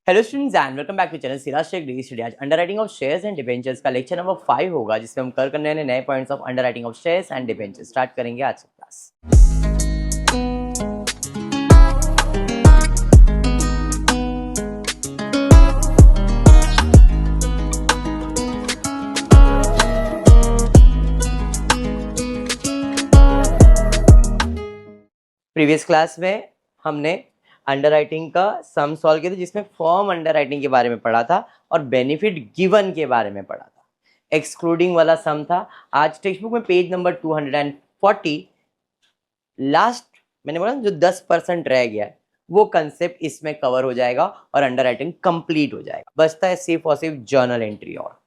Hello students and welcome back to channel Siraj Shaikh degree study. आज underwriting of shares and debentures का lecture number 5 होगा, जिसमें हम कर करने वाले नए points of underwriting of shares and debentures start करेंगे आज का क्लास। प्रीवियस क्लास में हमने अंडरराइटिंग का सम सॉल्व किया था, जिसमें फॉर्म अंडरराइटिंग के बारे में पढ़ा था और बेनिफिट गिवन के बारे में पढ़ा था। एक्सक्लूडिंग वाला सम था। आज टेक्स्ट बुक में पेज नंबर 240 लास्ट मैंने बोला जो 10% रह गया है वो कंसेप्ट इसमें कवर हो जाएगा और अंडरराइटिंग कंप्लीट हो जाएगा। बचता है सिर्फ और सिर्फ जर्नल एंट्री। और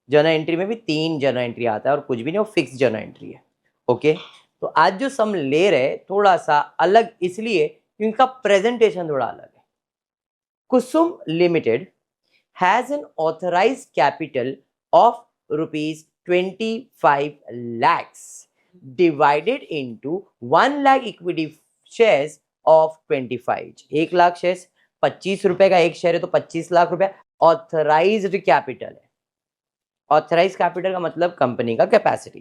जर्नल एंट्री में भी 3 जर्नल एंट्री आता है और कुछ भी नहीं, वो फिक्स जर्नल एंट्री है। ओके, तो आज जो सम ले रहे थोड़ा सा अलग इसलिए क्योंकि इनका प्रेजेंटेशन थोड़ा अलग है। Kusum limited has an authorised capital of ₹25 lakhs divided into 1 lakh equity shares of 25। 1 lakh shares, 25 रुपए का एक शेयर है तो 25 लाख रुपए ऑथराइज्ड कैपिटल है। ऑथराइज्ड कैपिटल का मतलब कंपनी का कैपेसिटी।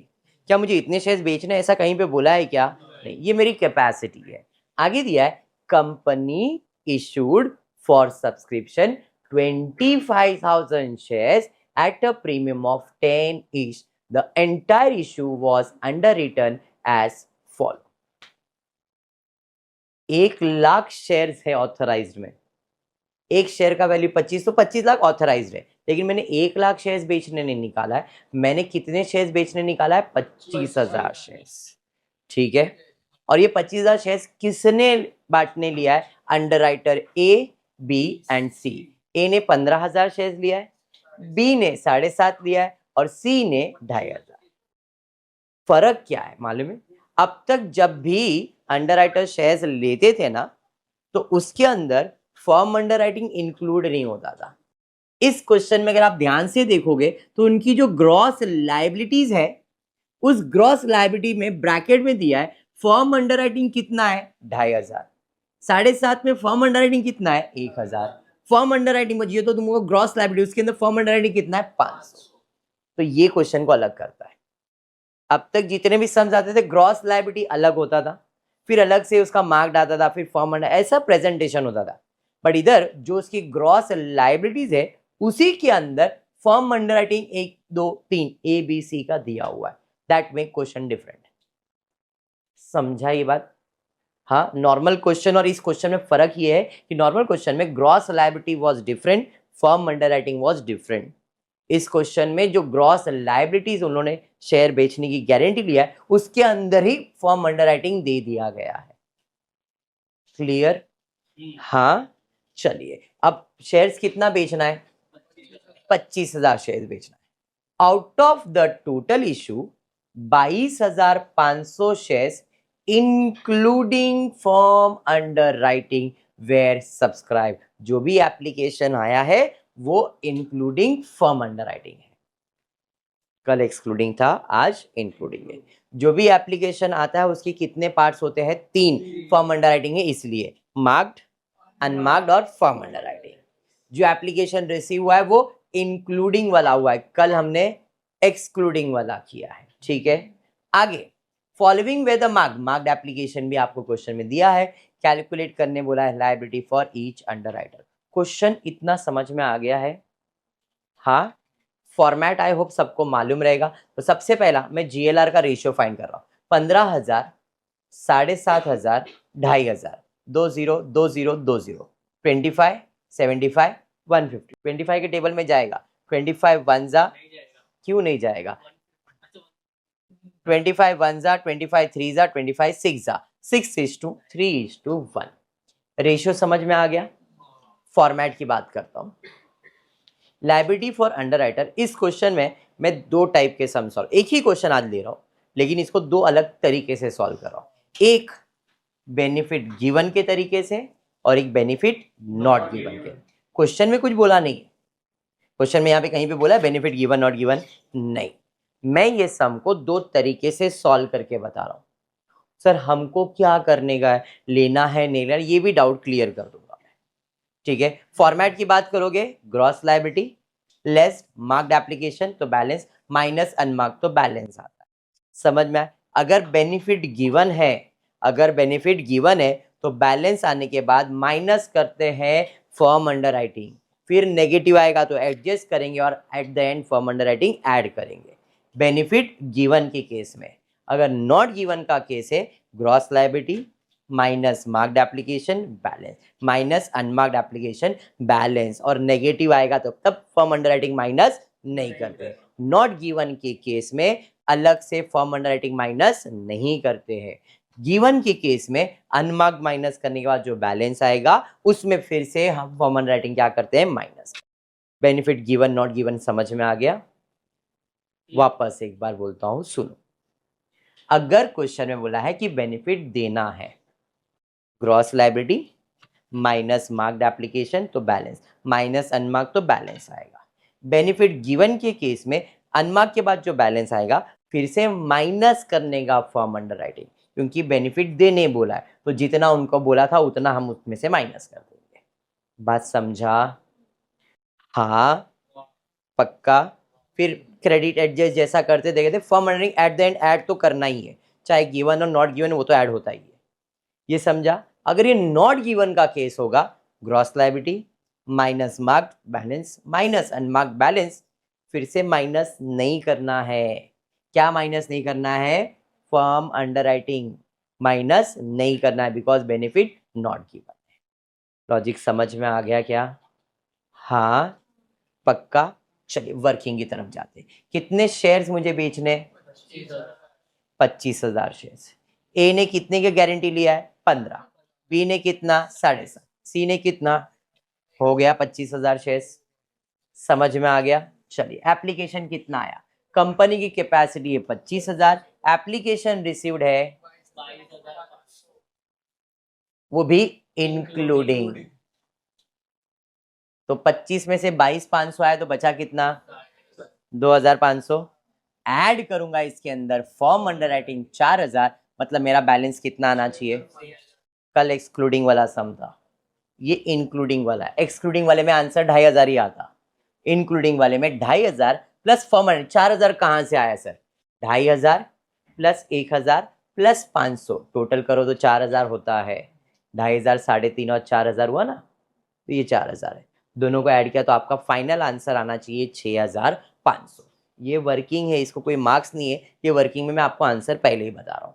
क्या मुझे इतने शेयर्स बेचने ऐसा कहीं पे बोला है क्या? नहीं, ये मेरी कैपेसिटी है। आगे दिया है company issued for subscription 25,000 shares at a premium of 10 each. The entire issue was underwritten as follow। 1 lakh shares है ऑथराइज्ड में। एक शेयर का वैल्यू 25, तो 25 लाख ऑथराइज्ड है, लेकिन मैंने 1 लाख शेयर्स बेचने नहीं निकाला है। मैंने कितने शेयर्स बेचने निकाला है? 25,000 शेयर्स। ठीक है, और ये 25,000 शेयर्स किसने बांटने लिया है? अंडरराइटर ए, बी एंड सी। ए ने 15,000 शेयर्स लिया है, बी ने 7.5 लिया है और सी ने 2,500। फर्क क्या है मालूम है? अब तक जब भी अंडरराइटर शेयर्स लेते थे ना, तो उसके अंदर फर्म अंडरराइटिंग इंक्लूड नहीं होता था। इस क्वेश्चन में अगर आप ध्यान से देखोगे तो उनकी जो ग्रॉस लायबिलिटीज है, उस ग्रॉस लायबिलिटी में ब्रैकेट में दिया है फर्म अंडरराइटिंग कितना है? 2,500। 7.5 में फर्म अंडरराइटिंग कितना है? 1,000। फर्म अंडरराइटिंग बचिए तो तुमको ग्रॉस लायबिलिटी, उसके अंदर फर्म अंडरराइटिंग कितना है? 500। तो ये क्वेश्चन को अलग करता है। अब तक जितने भी सम्स आते थे ग्रॉस लायबिलिटी अलग होता था, फिर अलग से उसका मार्क आता था, फिर फर्म अंडर, ऐसा प्रेजेंटेशन होता था। बट इधर जो उसकी ग्रॉस लायबिलिटीज है उसी के अंदर firm underwriting 1 2 3 A B C का दिया हुआ है। That make question different. समझा ये बात? हाँ, नॉर्मल क्वेश्चन और इस क्वेश्चन में फर्क ये है कि नॉर्मल क्वेश्चन में gross liability was different, firm underwriting was different. इस क्वेश्चन में जो ग्रॉस लायबिलिटीज उन्होंने शेयर बेचने की गारंटी लिया है, उसके अंदर ही फर्म अंडरराइटिंग दे दिया गया है। क्लियर? हाँ, चलिए अब शेयर्स कितना बेचना है? 25,000 शेयर्स बेचना है। Out of the total issue 22,500 shares including firm underwriting where subscribe. जो भी एप्लीकेशन आया है वो इंक्लूडिंग फर्म अंडरराइटिंग है। कल एक्सक्लूडिंग था, आज इंक्लूडिंग है। जो भी एप्लीकेशन आता है उसके कितने पार्ट्स होते हैं? 3। फर्म अंडरराइटिंग है इसलिए मार्क्ड, अनमार्क्ड और फर्म अंडरराइटिंग। जो एप्लीकेशन रिसीव हुआ है वो इंक्लूडिंग वाला हुआ है, कल हमने एक्सक्लूडिंग वाला किया है। ठीक है, आगे following way the marked application भी आपको क्वेश्चन में दिया है। कैलकुलेट करने बोला है liability for each underwriter. Question इतना समझ में आ गया है? हाँ, फॉर्मेट आई होप सबको मालूम रहेगा। तो सबसे पहला मैं जीएलआर का रेशियो फाइंड कर रहा हूँ। 15,000, 7,500, 2,500, 20 20 20, 25 75 150। 25 के टेबल में जाएगा। 25 1 जा, क्यों नहीं जाएगा? 25 1 जा, 25 3 जा, 25 6 जा, 6:3:1। रेशियो समझ में आ गया? फॉर्मेट की बात करता हूँ। लायबिलिटी फॉर अंडरराइटर, इस क्वेश्चन में मैं 2 टाइप के सम सॉल्व, एक ही क्वेश्चन आज ले रहा हूँ लेकिन इसको 2 अलग तरीके से सॉल्व कर रहा हूँ। एक बेनिफिट गिवन के तरीके से और एक बेनिफिट नॉट गिवन के। क्वेश्चन में कुछ बोला नहीं, क्वेश्चन में यहाँ पे कहीं पे बोला है बेनिफिट गिवन नॉट गिवन नहीं। मैं ये सम को 2 तरीके से सॉल्व करके बता रहा हूँ। सर हमको क्या करने का है, लेना है नहीं लेना, ये भी डाउट क्लियर कर दूंगा मैं। ठीक है। फॉर्मेट की बात करोगे, gross liability less marked application तो बैलेंस, माइनस अनमार्क्ड तो बैलेंस आता है। समझ में आया? अगर बेनिफिट गिवन है, अगर बेनिफिट गिवन है तो बैलेंस आने के बाद माइनस करते हैं फर्म अंडर राइटिंग, फिर नेगेटिव आएगा तो एडजस्ट करेंगे और at the end firm under writing add करेंगे, बेनिफिट गिवन के केस में। अगर नॉट गिवन का केस है, gross liability minus marked application balance, minus unmarked application balance, और नेगेटिव आएगा तो तब फर्म अंडर राइटिंग माइनस नहीं करते। नॉट गिवन के केस में अलग से फर्म अंडर राइटिंग माइनस नहीं करते हैं। गिवन के केस में अनमार्क्ड माइनस करने के बाद जो बैलेंस आएगा उसमें फिर से हम फर्म अंडर राइटिंग क्या करते हैं, minus. Benefit given not given समझ में आ गया? वापस एक बार बोलता हूं, सुनो। अगर क्वेश्चन में बोला है कि बेनिफिट देना है, gross liability minus marked application तो बैलेंस, माइनस अनमार्क तो बैलेंस आएगा। बेनिफिट गिवन के केस में अनमार्क के बाद जो बैलेंस आएगा फिर से माइनस करने का फर्म अंडर राइटिंग, क्योंकि बेनिफिट देने बोला है तो जितना उनको बोला था उतना हम उसमें से माइनस कर देंगे। बात समझा? हाँ पक्का। फिर क्रेडिट एडजस्ट जैसा करते देखे थे, firm under writing at the end add तो करना ही है, चाहे गिवन और नॉट गिवन वो तो ऐड होता ही है, ये समझा? अगर ये नॉट गिवन का केस होगा, gross liability minus marked balance minus unmarked balance, फिर से माइनस नहीं करना है। क्या माइनस नहीं करना है? फर्म अंडर राइटिंग माइनस नहीं करना है, बिकॉज बेनिफिट नॉट गिवन है। लॉजिक समझ में आ गया क्या? हाँ पक्का। चलिए वर्किंग की तरफ जाते हैं। कितने शेयर्स मुझे बेचने? 25,000 शेयर्स। ए ने कितने की गारंटी लिया है? 15। बी ने कितना? 7.5। सी ने कितना? हो गया 25,000 शेयर्स। समझ में आ गया? चलिए एप्लीकेशन कितना आया? कंपनी की कैपेसिटी है 25,000, एप्लीकेशन रिसीव्ड है वो भी इंक्लूडिंग, तो 25 में से 22,500 आया तो बचा कितना? 2,500। ऐड करूंगा इसके अंदर फॉर्म अंडर राइटिंग 4,000, मतलब मेरा बैलेंस कितना आना चाहिए? कल एक्सक्लूडिंग वाला सम था, ये इंक्लूडिंग वाला है। एक्सक्लूडिंग वाले में आंसर 2,500 ही आता, इंक्लूडिंग वाले में 2,500 प्लस फॉर्म अंडर 4,000 कहां से आया सर? 2,500 प्लस 1,000 प्लस 500, टोटल करो तो 4,000 होता है। 2,500 3.5 और 4,000 हुआ ना, तो ये 4,000 है। दोनों को ऐड किया तो आपका फाइनल आंसर आना चाहिए 6,500। ये वर्किंग है, इसको कोई मार्क्स नहीं है, ये वर्किंग में मैं आपको आंसर पहले ही बता रहा हूँ।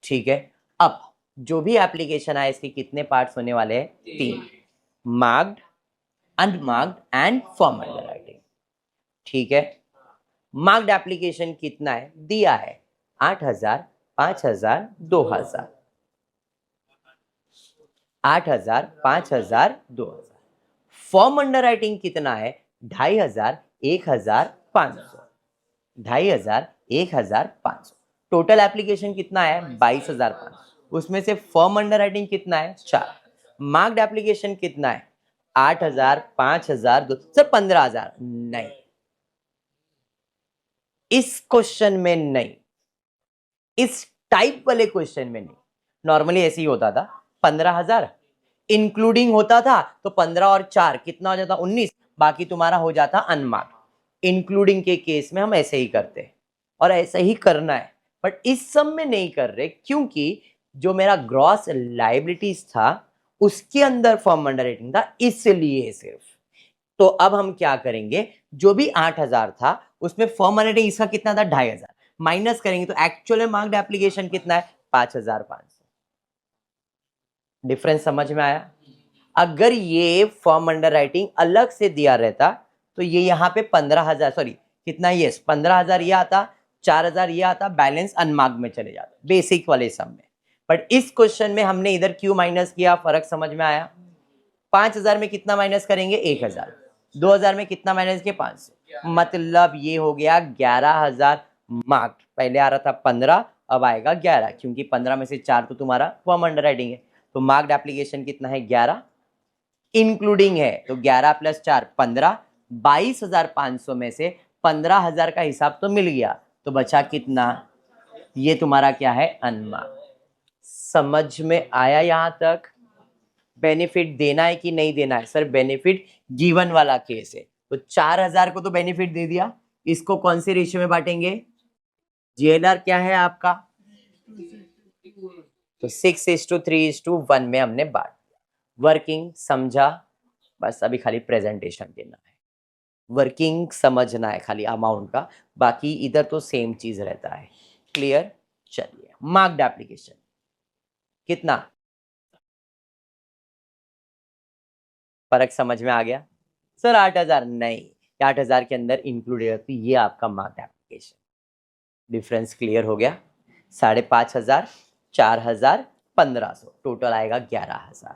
ठीक है। अब जो भी एप्लीकेशन आए इसके कितने पार्ट्स होने वाले हैं? 3, marked, unmarked and form under writing. ठीक है। मार्क्ड एप्लीकेशन कितना है? दिया है 8,000, 5,000, 2,000। 8,000, 5,000, 2,000। फॉर्म अंडर राइटिंग कितना है? 2,500, 1,000, 500। 2,500, 1,000, 500। टोटल एप्लीकेशन कितना है? 22,500। उसमें से फॉर्म अंडर राइटिंग कितना है? 4। मार्क्ड एप्लीकेशन कितना है? 8,000, 5,000, 2 सर 15,000 नहीं, इस क्वेश्चन में नहीं, इस टाइप वाले क्वेश्चन में नहीं। नॉर्मली ऐसे ही होता था, 15,000 इंक्लूडिंग होता था तो 15 और 4 कितना हो जाता? 19, बाकी तुम्हारा हो जाता अनमार्क्ड। इंक्लूडिंग के केस में हम ऐसे ही करते हैं और ऐसे ही करना है, बट इस सब में नहीं कर रहे क्योंकि जो मेरा ग्रॉस लायबिलिटीज था उसके अंदर फॉर्म अंडर राइटिंग था, इसलिए सिर्फ। तो अब हम क्या करेंगे, जो भी 8,000 था उसमें फॉर्म अंडर राइटिंग इसका कितना था? 2,500 माइनस करेंगे तो एक्चुअल मार्क्ड एप्लीकेशन कितना है? 5,500। डिफरेंस समझ में आया? अगर ये फॉर्म अंडर राइटिंग अलग से दिया रहता तो ये यहाँ पे 15,000 सॉरी कितना, ये 15,000 ये आता, 4,000 ये आता, बैलेंस अनमार्क्ड में चले जाता बेसिक वाले सम में। बट इस क्वेश्चन में हमने इधर क्यों माइनस किया? फर्क समझ में आया? 5,000 में कितना माइनस करेंगे? 1,000। 2,000 में कितना माइनस किया? 500। मतलब ये हो गया 11,000 मार्क्ड। पहले आ रहा था 15, अब आएगा 11, क्योंकि 15 में से 4 तो तुम्हारा फॉर्म अंडर राइटिंग है। तो मार्क्ड एप्लीकेशन कितना है? 11 इंक्लूडिंग है, तो 11 प्लस 4 15। 22,500 में से 15,000 का हिसाब तो मिल गया, तो बचा कितना? ये तुम्हारा क्या है? अनमार्क्ड। समझ में आया यहां तक? बेनिफिट देना है कि नहीं देना है? सर बेनिफिट गिवन वाला केस है, तो 4000 को तो बेनिफिट दे दिया, इसको कौन से रेशियो में बांटेंगे? जीएलआर क्या है आपका? तो 6:3:1 में हमने बांट दिया। वर्किंग समझा? बस अभी खाली प्रेजेंटेशन देना है, वर्किंग समझना है खाली अमाउंट का, बाकी इधर तो सेम चीज रहता है। क्लियर? चलिए, मार्क्ड एप्लीकेशन कितना? फर्क समझ में आ गया? सर 8000 नहीं, 8000 के अंदर इंक्लूडेड होती ये आपका मार्क्ड एप्लीकेशन। डिफरेंस क्लियर हो गया? 5500, 4000, 1500, टोटल आएगा 11000।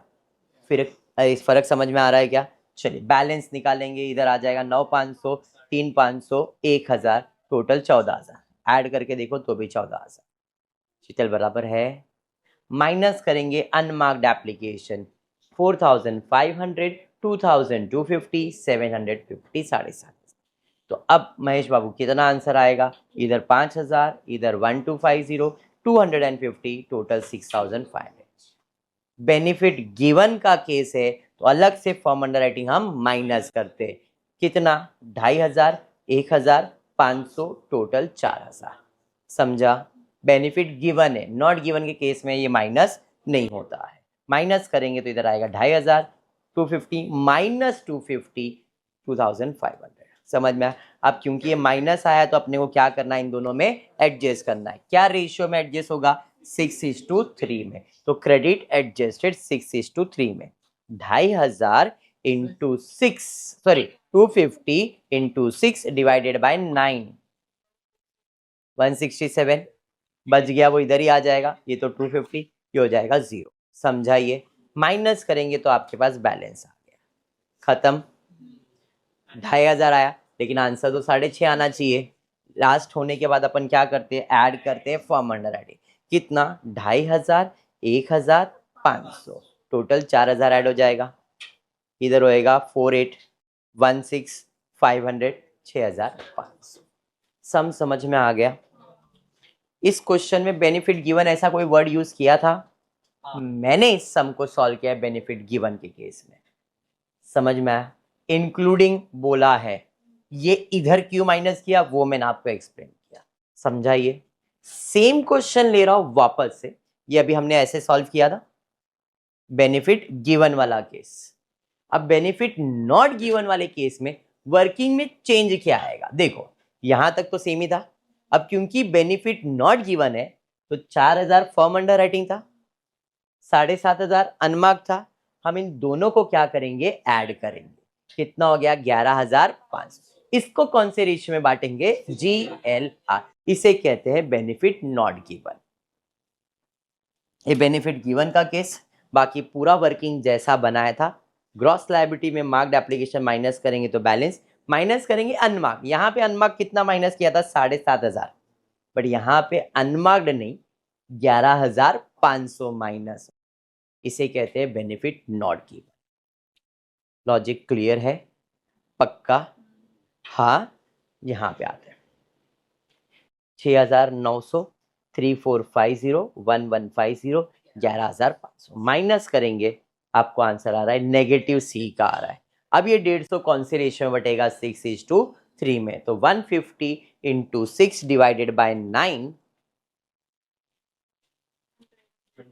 फिर इस फर्क समझ में आ रहा है क्या? चलिए बैलेंस निकालेंगे, इधर आ जाएगा 9500, 3500, 1000, टोटल 14000। ऐड करके देखो तो भी 14000। शीतल बराबर है, माइनस करेंगे अनमार्क्ड एप्लीकेशन 4500, 2250, 750, 750। तो अब महेश बाबू कितना आंसर आएगा? इधर 5000, इधर 1250, 250, टोटल 6500। बेनिफिट गिवन का केस है तो अलग से फॉर्म अंडर राइटिंग हम माइनस करते। कितना? 2500, 1000, 500, टोटल 4000। समझा? बेनिफिट गिवन है, नॉट गिवन के केस में ये माइनस नहीं होता है। माइनस करेंगे तो इधर आएगा 2500, 250 माइनस 250, 2500। समझ में आया? अब क्योंकि ये माइनस आया तो अपने को क्या करना है, इन दोनों में एडजस्ट करना है। क्या रेशियो में एडजस्ट होगा? 6:3 में। तो क्रेडिट एडजस्टेड 6:3 में। 2500 into 6, sorry 250 into 6 divided by 9, 167 बच गया, वो इधर ही आ जाएगा। ये तो 250, ये हो जाएगा 0। समझाइए? माइनस करेंगे तो आपके पास बैलेंस आ गया। खत्म? 2500 आया, लेकिन आंसर तो 6.5 आना चाहिए। लास्ट होने के बाद अपन क्या करते हैं? ऐड करते हैं फॉर्म अंडर राइटिंग। कितना? 2500, 1000, 500, टोटल 4000 ऐड हो जाएगा। इधर होएगा 48, 16, 500, 6500। सम समझ में आ गया? इस क्वेश्चन में बेनिफिट गिवन ऐसा कोई वर्ड यूज किया था? मैंने इस सम को सॉल्व किया है बेनिफिट गिवन के केस में। समझ में आया? इंक्लूडिंग बोला है, ये इधर क्यों माइनस किया वो मैंने आपको एक्सप्लेन किया। समझाइए? सेम क्वेश्चन ले रहा हूं वापस से, ये अभी हमने ऐसे सॉल्व किया था बेनिफिट गिवन वाला केस। अब बेनिफिट नॉट गिवन वाले केस में वर्किंग में चेंज क्या आएगा? देखो यहां तक तो सेम ही था, अब क्योंकि बेनिफिट नॉट गिवन है तो 4000 फर्म अंडर राइटिंग था, 7500 अनमार्क था। हम इन दोनों को क्या करेंगे? ऐड करेंगे। कितना हो गया? 11500। इसको कौन से रेशियो में बांटेंगे? GLR। इसे कहते हैं बेनिफिट नॉट गिवन। ये बेनिफिट गिवन का केस। बाकी पूरा वर्किंग जैसा बनाया था। ग्रॉस लायबिलिटी में मार्क्ड एप्लीकेशन माइनस करेंगे तो बैलेंस, माइनस करेंगे अनमार्क। यहाँ पे अनमार्क कितना माइनस किया था? 7500, बट यहाँ पे अनमार्क्ड नहीं, 11500 माइनस। इसे कहते हैं benefit not given. Logic clear है? पक्का? हाँ, यहाँ पे आते हैं 6900, 3450, 1150, 11500 माइनस करेंगे, आपको आंसर आ रहा है नेगेटिव सी का आ रहा है। अब ये 150 कौन से रेशियो में बटेगा? 6:3 में। तो 150 इंटू 6 डिवाइडेड बाय 9,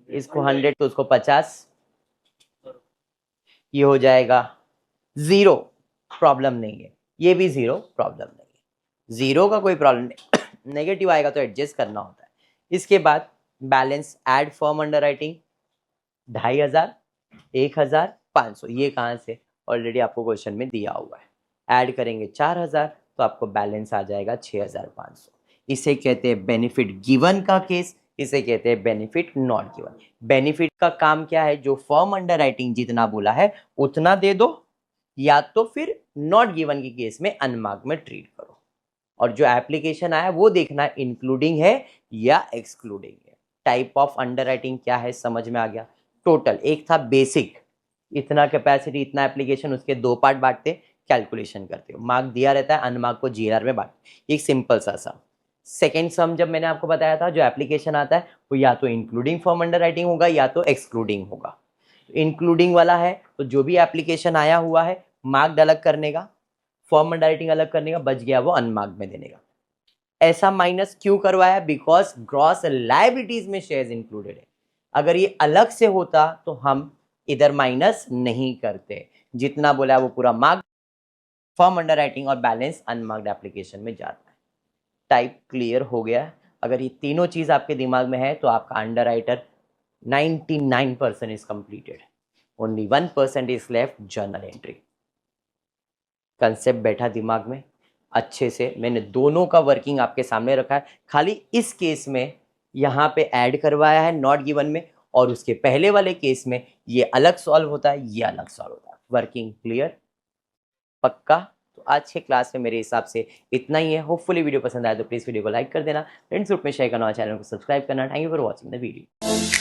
इसको 100 तो उसको 50, ये हो जाएगा 0, प्रॉब्लम नहीं है। ये भी 0, प्रॉब्लम नहीं है। 0 का कोई प्रॉब्लम नहीं, नेगेटिव आएगा तो एडजस्ट करना होता है। इसके बाद balance add form under writing 2500, 1000, 500। ये कहाँ से? ऑलरेडी आपको क्वेश्चन में दिया हुआ है। ऐड करेंगे 4000 तो आपको बैलेंस आ जाएगा 6500। इसे कहते हैं बेनिफिट गिवन का केस, इसे कहते हैं बेनिफिट नॉट गिवन। बेनिफिट का काम क्या है? जो फॉर्म अंडर राइटिंग जितना बोला है उतना दे दो, या तो फिर नॉट गिवन के केस में अनमार्क में ट्रीट करो। और जो एप्लीकेशन आया वो देखना इंक्लूडिंग है या एक्सक्लूडिंग है। टाइप ऑफ अंडर राइटिंग क्या है? समझ में आ गया? टोटल एक था बेसिक, इतना कैपेसिटी इतना एप्लीकेशन, उसके 2 पार्ट बांटते, कैलकुलेशन करते हो, मार्क दिया रहता है, अनमार्क को GLR में बांट। एक सिंपल सा सम। सेकेंड सम जब मैंने आपको बताया था, जो एप्लीकेशन आता है वो या तो इंक्लूडिंग फॉर्म अंडर राइटिंग होगा या तो एक्सक्लूडिंग होगा। इंक्लूडिंग वाला है तो जो भी एप्लीकेशन आया हुआ है मार्क्ड अलग करने का, फॉर्म अंडर राइटिंग अलग करने का, बच गया वो अनमार्क्ड में देने का। ऐसा माइनस क्यों करवाया? बिकॉज ग्रॉस लायबिलिटीज में शेयर्स इंक्लूडेड है। अगर ये अलग से होता तो हम इधर माइनस नहीं करते, जितना बोला वो पूरा मार्क फॉर्म अंडर राइटिंग और बैलेंस अनमार्क्ड एप्लीकेशन में जाता है। टाइप क्लियर हो गया? अगर ये तीनों चीज आपके दिमाग में है तो आपका under writer 99% is completed, only 1% is left, journal entry. Concept बैठा दिमाग में अच्छे से? मैंने दोनों का वर्किंग आपके सामने रखा है, खाली इस केस में यहाँ पे ऐड करवाया है नॉट गिवन में, और उसके पहले वाले केस में ये अलग सॉल्व होता है, ये अलग सॉल्व होता है। Working clear? पक्का? तो आज के क्लास में मेरे हिसाब से इतना ही है। होपफुली वीडियो पसंद आया तो प्लीज़ वीडियो को लाइक कर देना, फ्रेंड्स ग्रुप में शेयर करना और चैनल को सब्सक्राइब करना। Thank you for watching the video.